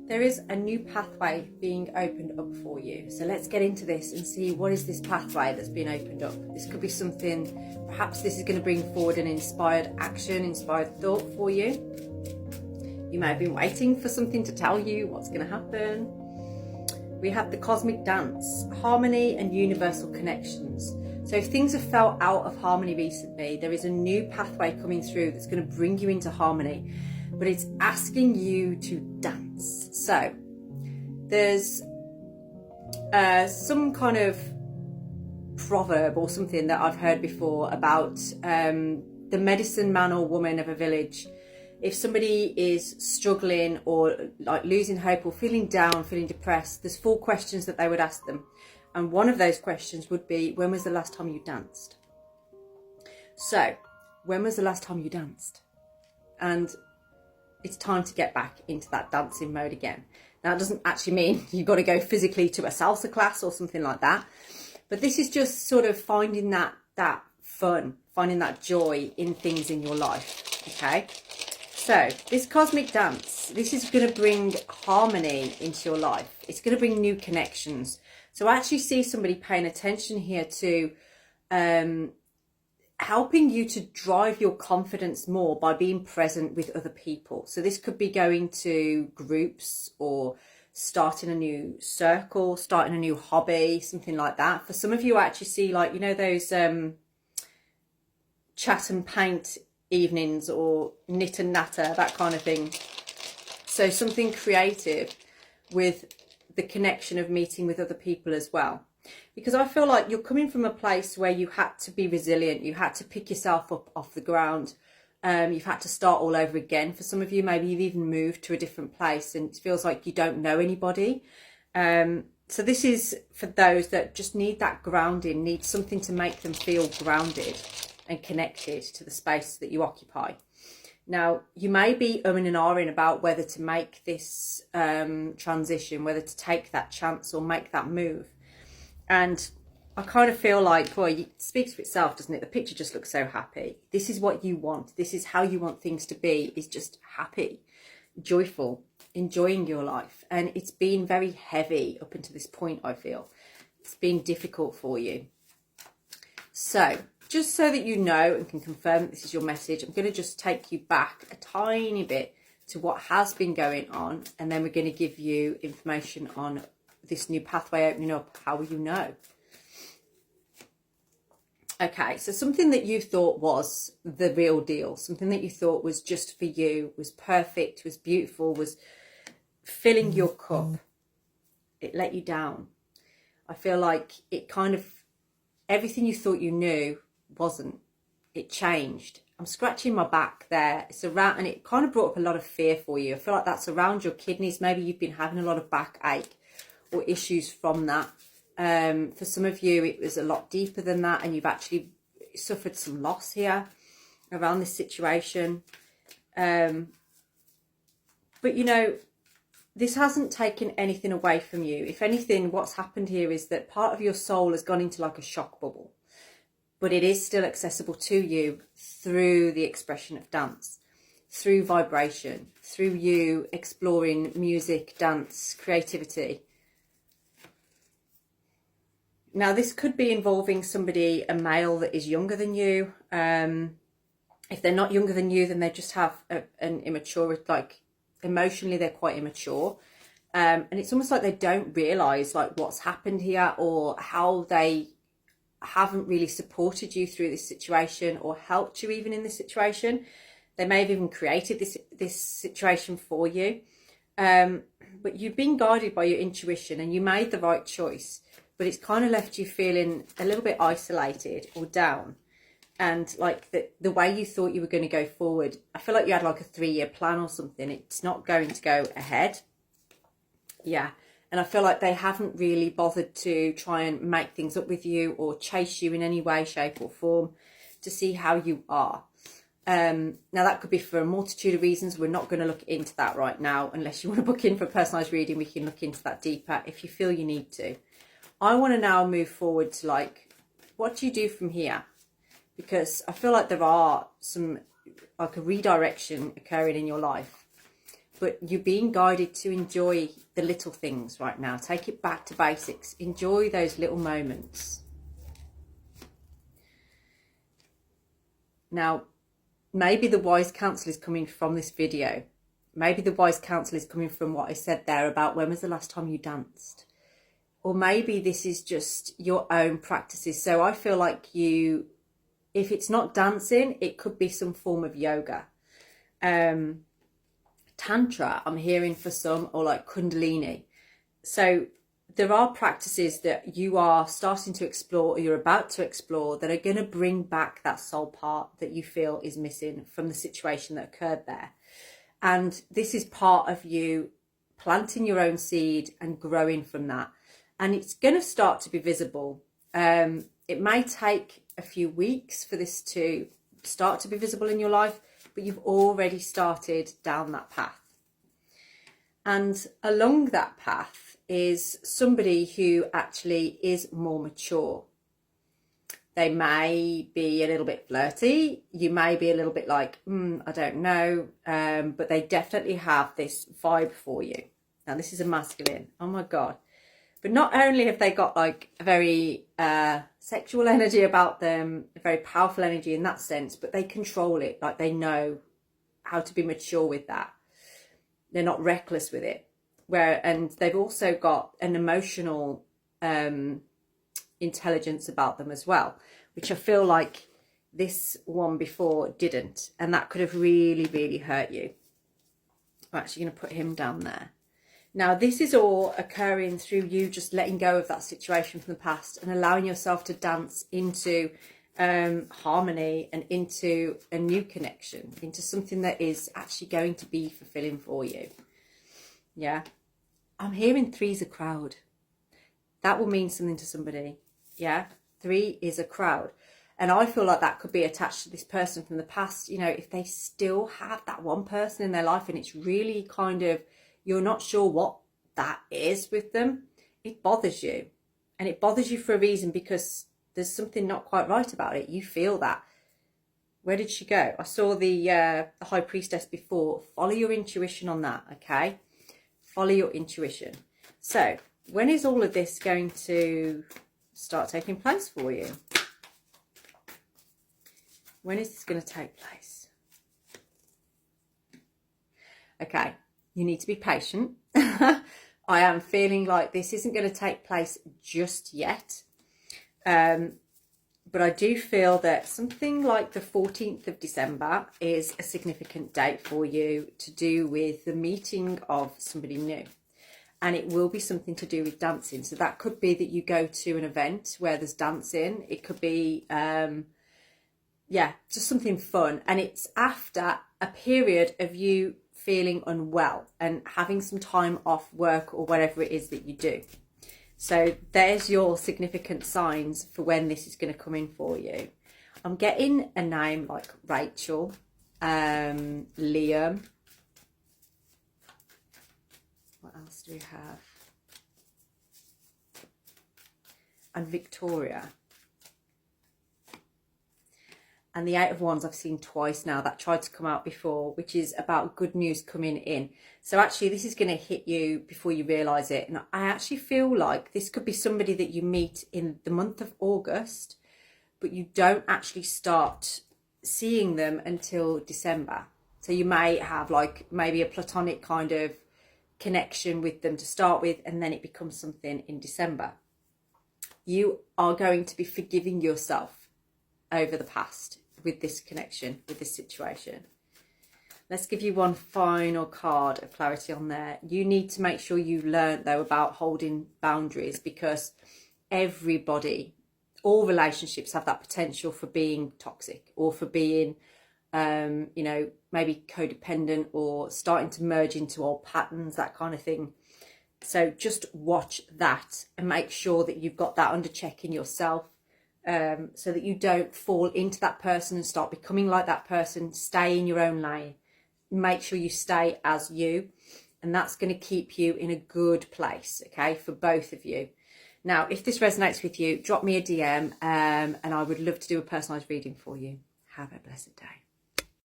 there is a new pathway being opened up for you. So let's get into this and see what is this pathway that's been opened up. This could be something, perhaps this is going to bring forward an inspired action, inspired thought for you. You may have been waiting for something to tell you what's going to happen. We have the cosmic dance, harmony and universal connections. So if things have felt out of harmony recently, there is a new pathway coming through that's going to bring you into harmony, but it's asking you to dance. So there's some kind of proverb or something that I've heard before about the medicine man or woman of a village. If somebody is struggling or like losing hope or feeling down, feeling depressed, there's 4 questions that they would ask them. And one of those questions would be, when was the last time you danced? So, when was the last time you danced? And it's time to get back into that dancing mode again. Now, it doesn't actually mean you've got to go physically to a salsa class or something like that. But this is just sort of finding that fun, finding that joy in things in your life, okay? So this cosmic dance, this is going to bring harmony into your life. It's going to bring new connections. So I actually see somebody paying attention here to helping you to drive your confidence more by being present with other people. So this could be going to groups or starting a new circle, starting a new hobby, something like that. For some of you, I actually see, like, you know, those chat and paint evenings or knit and natter, that kind of thing. So something creative with the connection of meeting with other people as well. Because I feel like you're coming from a place where you had to be resilient, you had to pick yourself up off the ground, you've had to start all over again. For some of you, maybe you've even moved to a different place and it feels like you don't know anybody. So this is for those that just need that grounding, need something to make them feel grounded and connected to the space that you occupy. Now, you may be umming and ahhing about whether to make this transition, whether to take that chance or make that move. And I kind of feel like, well, it speaks for itself, doesn't it? The picture just looks so happy. This is what you want. This is how you want things to be, is just happy, joyful, enjoying your life. And it's been very heavy up until this point, I feel. It's been difficult for you. So, just so that you know and can confirm that this is your message, I'm going to just take you back a tiny bit to what has been going on, and then we're going to give you information on this new pathway opening up. How will you know? Okay, so something that you thought was the real deal, something that you thought was just for you, was perfect, was beautiful, was filling your cup, it let you down. I feel like it kind of, everything you thought you knew wasn't. It changed. I'm scratching my back there. It's around, and it kind of brought up a lot of fear for you. I feel like that's around your kidneys. Maybe you've been having a lot of backache or issues from that. For some of you, it was a lot deeper than that, and you've actually suffered some loss here around this situation. But you know, this hasn't taken anything away from you. If anything, what's happened here is that part of your soul has gone into like a shock bubble, but it is still accessible to you through the expression of dance, through vibration, through you exploring music, dance, creativity. Now, this could be involving somebody, a male that is younger than you. If they're not younger than you, then they just have an immature, like emotionally, they're quite immature. And it's almost like they don't realise like what's happened here, or how they haven't really supported you through this situation or helped you even in this situation. They may have even created this situation for you. But you've been guided by your intuition and you made the right choice. But it's kind of left you feeling a little bit isolated or down. And like the way you thought you were going to go forward, I feel like you had like a 3-year plan or something. It's not going to go ahead. Yeah. And I feel like they haven't really bothered to try and make things up with you or chase you in any way, shape or form to see how you are. Now, that could be for a multitude of reasons. We're not going to look into that right now. Unless you want to book in for a personalised reading, we can look into that deeper if you feel you need to. I want to now move forward to like, what do you do from here? Because I feel like there are some, like a redirection occurring in your life. but you're being guided to enjoy the little things right now. Take it back to basics. Enjoy those little moments. Now, maybe the wise counsel is coming from this video. Maybe the wise counsel is coming from what I said there about when was the last time you danced. Or maybe this is just your own practices. So I feel like you, if it's not dancing, it could be some form of yoga. Tantra, I'm hearing for some, or like Kundalini. So there are practices that you are starting to explore, or you're about to explore, that are going to bring back that soul part that you feel is missing from the situation that occurred there. And this is part of you planting your own seed and growing from that. And it's going to start to be visible. It may take a few weeks for this to start to be visible in your life, but you've already started down that path. And along that path is somebody who actually is more mature. They may be a little bit flirty. You may be a little bit like, I don't know. But they definitely have this vibe for you. Now, this is a masculine. Oh, my God. But not only have they got like a very sexual energy about them, a very powerful energy in that sense, but they control it. Like they know how to be mature with that. They're not reckless with it. And they've also got an emotional intelligence about them as well, which I feel like this one before didn't. And that could have really, really hurt you. I'm actually going to put him down there. Now, this is all occurring through you just letting go of that situation from the past and allowing yourself to dance into harmony and into a new connection, into something that is actually going to be fulfilling for you. Yeah. I'm hearing 3's a crowd. That will mean something to somebody. Yeah. 3 is a crowd. And I feel like that could be attached to this person from the past. You know, if they still have that one person in their life and it's really kind of, you're not sure what that is with them, it bothers you. And it bothers you for a reason, because there's something not quite right about it. You feel that. Where did she go? I saw the High Priestess before. Follow your intuition on that, okay? Follow your intuition. So, when is all of this going to start taking place for you? When is this going to take place? Okay. You need to be patient. I am feeling like this isn't going to take place just yet. But I do feel that something like the 14th of December is a significant date for you, to do with the meeting of somebody new. And it will be something to do with dancing. So that could be that you go to an event where there's dancing. It could be, just something fun. And it's after a period of you feeling unwell and having some time off work or whatever it is that you do. So there's your significant signs for when this is going to come in for you. I'm getting a name like Rachel, Liam. What else do we have? And Victoria. And the 8 of Wands I've seen twice now. That tried to come out before, which is about good news coming in. So actually this is going to hit you before you realise it. And I actually feel like this could be somebody that you meet in the month of August, but you don't actually start seeing them until December. So you may have like maybe a platonic kind of connection with them to start with, and then it becomes something in December. You are going to be forgiving yourself over the past with this connection, with this situation. Let's give you one final card of clarity on there. You need to make sure you learn though about holding boundaries, because everybody, all relationships have that potential for being toxic or for being, maybe codependent or starting to merge into old patterns, that kind of thing. So just watch that and make sure that you've got that under check in yourself. So that you don't fall into that person and start becoming like that person. Stay in your own lane. Make sure you stay as you, and that's going to keep you in a good place, okay, for both of you. Now, if this resonates with you, drop me a DM, and I would love to do a personalised reading for you. Have a blessed day.